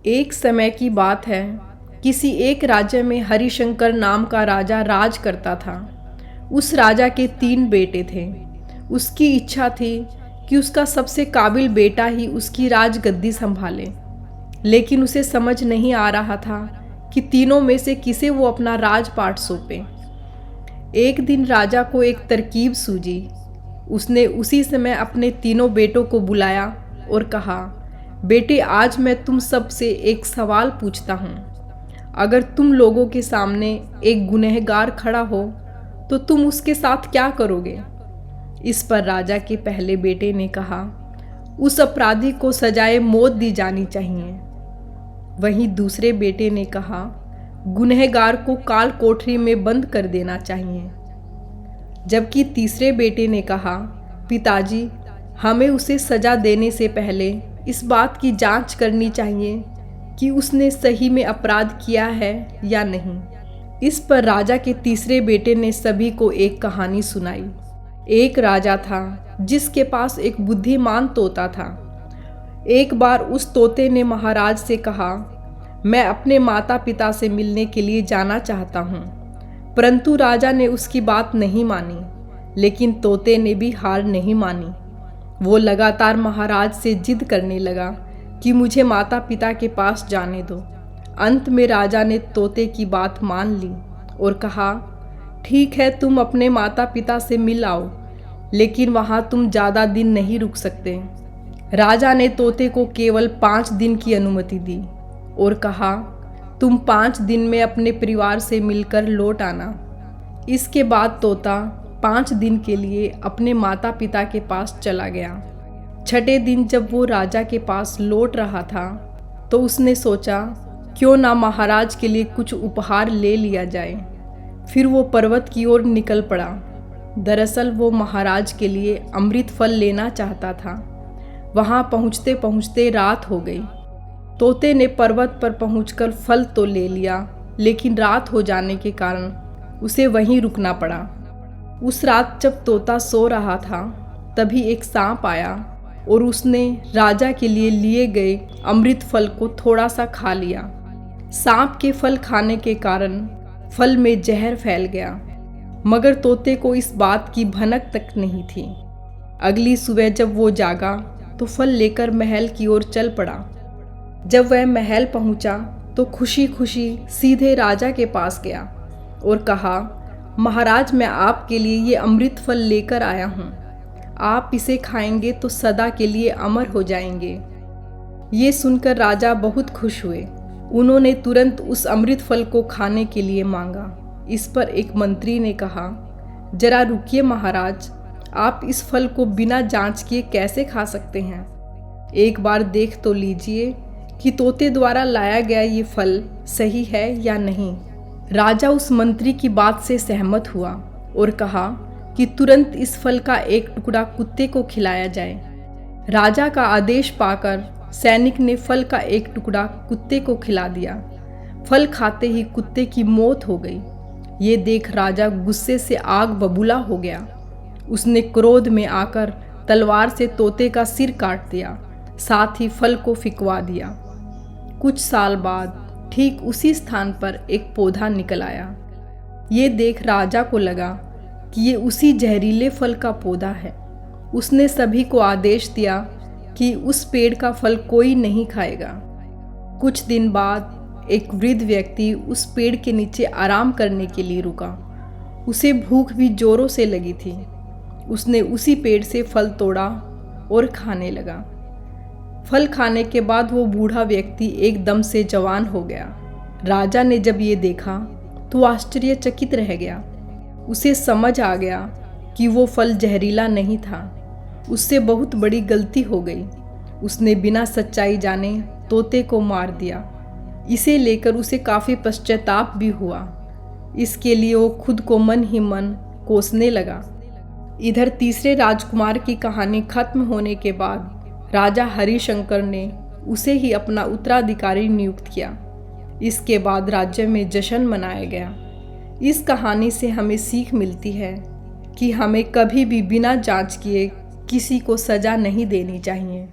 एक समय की बात है, किसी एक राज्य में हरिशंकर नाम का राजा राज करता था। उस राजा के 3 बेटे थे। उसकी इच्छा थी कि उसका सबसे काबिल बेटा ही उसकी राजगद्दी संभाले, लेकिन उसे समझ नहीं आ रहा था कि तीनों में से किसे वो अपना राजपाट सौंपे। एक दिन राजा को एक तरकीब सूझी। उसने उसी समय अपने तीनों बेटों को बुलाया और कहा, बेटे, आज मैं तुम सब से एक सवाल पूछता हूँ। अगर तुम लोगों के सामने एक गुनहगार खड़ा हो तो तुम उसके साथ क्या करोगे? इस पर राजा के पहले बेटे ने कहा, उस अपराधी को सजाए मौत दी जानी चाहिए। वहीं दूसरे बेटे ने कहा, गुनहगार को काल कोठरी में बंद कर देना चाहिए। जबकि तीसरे बेटे ने कहा, पिताजी, हमें उसे सजा देने से पहले इस बात की जांच करनी चाहिए कि उसने सही में अपराध किया है या नहीं। इस पर राजा के तीसरे बेटे ने सभी को एक कहानी सुनाई। एक राजा था जिसके पास एक बुद्धिमान तोता था। एक बार उस तोते ने महाराज से कहा, मैं अपने माता पिता से मिलने के लिए जाना चाहता हूँ। परंतु राजा ने उसकी बात नहीं मानी, लेकिन तोते ने भी हार नहीं मानी। वो लगातार महाराज से जिद करने लगा कि मुझे माता पिता के पास जाने दो। अंत में राजा ने तोते की बात मान ली और कहा, ठीक है, तुम अपने माता पिता से मिल आओ, लेकिन वहाँ तुम ज़्यादा दिन नहीं रुक सकते। राजा ने तोते को केवल 5 दिन की अनुमति दी और कहा, तुम 5 दिन में अपने परिवार से मिलकर लौट आना। इसके बाद तोता 5 दिन के लिए अपने माता पिता के पास चला गया। छठे दिन जब वो राजा के पास लौट रहा था तो उसने सोचा, क्यों ना महाराज के लिए कुछ उपहार ले लिया जाए। फिर वो पर्वत की ओर निकल पड़ा। दरअसल वो महाराज के लिए अमृत फल लेना चाहता था। वहाँ पहुँचते पहुँचते रात हो गई। तोते ने पर्वत पर पहुँचकर फल तो ले लिया, लेकिन रात हो जाने के कारण उसे वहीं रुकना पड़ा। उस रात जब तोता सो रहा था तभी एक सांप आया और उसने राजा के लिए गए अमृत फल को थोड़ा सा खा लिया। सांप के फल खाने के कारण फल में जहर फैल गया, मगर तोते को इस बात की भनक तक नहीं थी। अगली सुबह जब वो जागा तो फल लेकर महल की ओर चल पड़ा। जब वह महल पहुंचा तो खुशी खुशी सीधे राजा के पास गया और कहा, महाराज, मैं आपके लिए ये अमृत फल लेकर आया हूँ। आप इसे खाएंगे तो सदा के लिए अमर हो जाएंगे। ये सुनकर राजा बहुत खुश हुए। उन्होंने तुरंत उस अमृत फल को खाने के लिए मांगा। इस पर एक मंत्री ने कहा, जरा रुकिए महाराज, आप इस फल को बिना जांच किए कैसे खा सकते हैं? एक बार देख तो लीजिए कि तोते द्वारा लाया गया ये फल सही है या नहीं। राजा उस मंत्री की बात से सहमत हुआ और कहा कि तुरंत इस फल का एक टुकड़ा कुत्ते को खिलाया जाए। राजा का आदेश पाकर सैनिक ने फल का एक टुकड़ा कुत्ते को खिला दिया। फल खाते ही कुत्ते की मौत हो गई। ये देख राजा गुस्से से आग बबूला हो गया। उसने क्रोध में आकर तलवार से तोते का सिर काट दिया, साथ ही फल को फिकवा दिया। कुछ साल बाद ठीक उसी स्थान पर एक पौधा निकल आया। ये देख राजा को लगा कि ये उसी जहरीले फल का पौधा है। उसने सभी को आदेश दिया कि उस पेड़ का फल कोई नहीं खाएगा। कुछ दिन बाद एक वृद्ध व्यक्ति उस पेड़ के नीचे आराम करने के लिए रुका। उसे भूख भी जोरों से लगी थी। उसने उसी पेड़ से फल तोड़ा और खाने लगा। फल खाने के बाद वो बूढ़ा व्यक्ति एकदम से जवान हो गया। राजा ने जब ये देखा तो आश्चर्यचकित रह गया। उसे समझ आ गया कि वो फल जहरीला नहीं था। उससे बहुत बड़ी गलती हो गई। उसने बिना सच्चाई जाने तोते को मार दिया। इसे लेकर उसे काफ़ी पश्चाताप भी हुआ। इसके लिए वो खुद को मन ही मन कोसने लगा। इधर तीसरे राजकुमार की कहानी खत्म होने के बाद राजा हरिशंकर ने उसे ही अपना उत्तराधिकारी नियुक्त किया। इसके बाद राज्य में जश्न मनाया गया। इस कहानी से हमें सीख मिलती है कि हमें कभी भी बिना जांच किए किसी को सज़ा नहीं देनी चाहिए।